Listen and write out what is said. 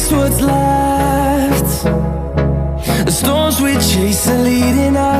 waste what's left. The storms we chase are leading us